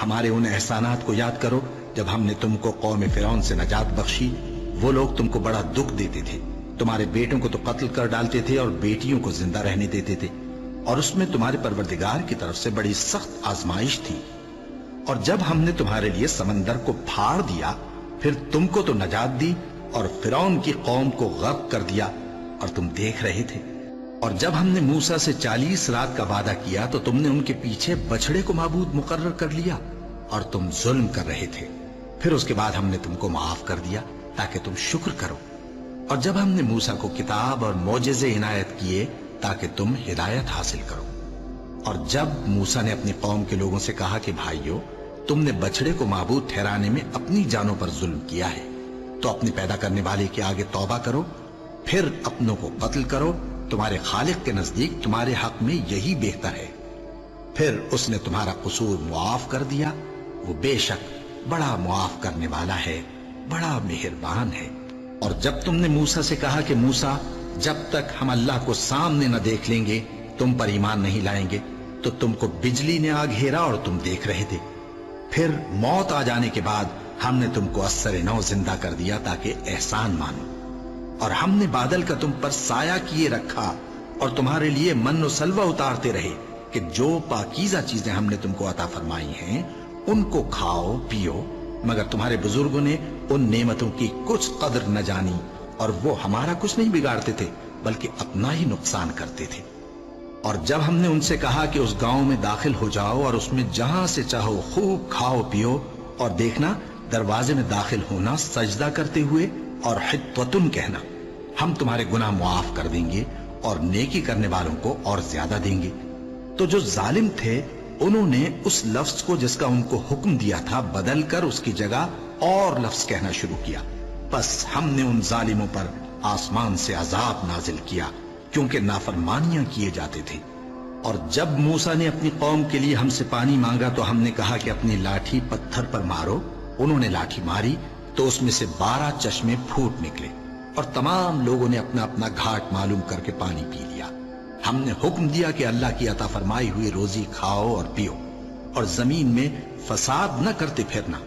ہمارے ان احسانات کو یاد کرو جب ہم نے تم کو قوم فرعون سے نجات بخشی۔ وہ لوگ تم کو بڑا دکھ دیتے تھے، تمہارے بیٹوں کو تو قتل کر ڈالتے تھے اور بیٹیوں کو زندہ رہنے دیتے تھے، اور اس میں تمہارے پروردگار کی طرف سے بڑی سخت آزمائش تھی۔ اور جب ہم نے تمہارے لیے سمندر کو پھاڑ دیا، پھر تم کو تو نجات دی اور فرعون کی قوم کو غرق کر دیا، اور تم دیکھ رہے تھے۔ اور جب ہم نے موسیٰ سے 40 رات کا وعدہ کیا تو تم نے ان کے پیچھے بچڑے کو معبود مقرر کر لیا اور تم ظلم کر رہے تھے۔ پھر اس کے بعد ہم نے تم کو معاف کر دیا تاکہ تم شکر کرو۔ اور جب ہم نے موسیٰ کو کتاب اور معجزے عنایت کیے تاکہ تم ہدایت حاصل کرو۔ اور جب موسیٰ نے اپنی قوم کے لوگوں سے کہا کہ بھائیو، تم نے بچڑے کو معبود ٹھہرانے میں اپنی جانوں پر ظلم کیا ہے، تو اپنے پیدا کرنے والے کے آگے توبہ کرو، پھر اپنوں کو قتل کرو، تمہارے خالق کے نزدیک تمہارے حق میں یہی بہتر ہے۔ پھر اس نے تمہارا قصور معاف کر دیا، وہ بے شک بڑا معاف کرنے والا ہے، بڑا مہربان ہے۔ اور جب تم نے موسیٰ سے کہا کہ موسیٰ، جب تک ہم اللہ کو سامنے نہ دیکھ لیں گے تم پر ایمان نہیں لائیں گے، تو تم کو بجلی نے آ گھیرا اور تم دیکھ رہے تھے۔ پھر موت آ جانے کے بعد ہم نے تم کو اثر نو زندہ کر دیا تاکہ احسان مانو۔ اور ہم نے بادل کا تم پر سایہ کیے رکھا اور تمہارے لیے من و سلوہ اتارتے رہے کہ جو پاکیزہ چیزیں ہم نے تم کو عطا فرمائی ہیں ان کو کھاؤ پیو، مگر تمہارے بزرگوں نے ان نعمتوں کی کچھ قدر نہ جانی، اور وہ ہمارا کچھ نہیں بگاڑتے تھے بلکہ اپنا ہی نقصان کرتے تھے۔ اور جب ہم نے ان سے کہا کہ اس گاؤں میں داخل ہو جاؤ اور اس میں جہاں سے چاہو خوب کھاؤ پیو، اور دیکھنا دروازے میں داخل ہونا سجدہ کرتے ہوئے اور حطوتن کہنا، ہم تمہارے گناہ معاف کر دیں گے اور نیکی کرنے والوں کو اور زیادہ دیں گے۔ تو جو ظالم تھے انہوں نے اس لفظ کو جس کا ان کو حکم دیا تھا بدل کر اس کی جگہ اور لفظ کہنا شروع کیا، بس ہم نے ان ظالموں پر آسمان سے عذاب نازل کیا کیونکہ نافرمانیاں کیے جاتے تھے۔ اور جب موسیٰ نے اپنی قوم کے لیے ہم سے پانی مانگا تو ہم نے کہا کہ اپنی لاٹھی پتھر پر مارو۔ انہوں نے لاٹھی ماری تو اس میں سے 12 چشمے پھوٹ نکلے، اور تمام لوگوں نے اپنا اپنا گھاٹ معلوم کر کے پانی پی لیا۔ ہم نے حکم دیا کہ اللہ کی عطا فرمائی ہوئی روزی کھاؤ اور پیو، اور زمین میں فساد نہ کرتے پھرنا۔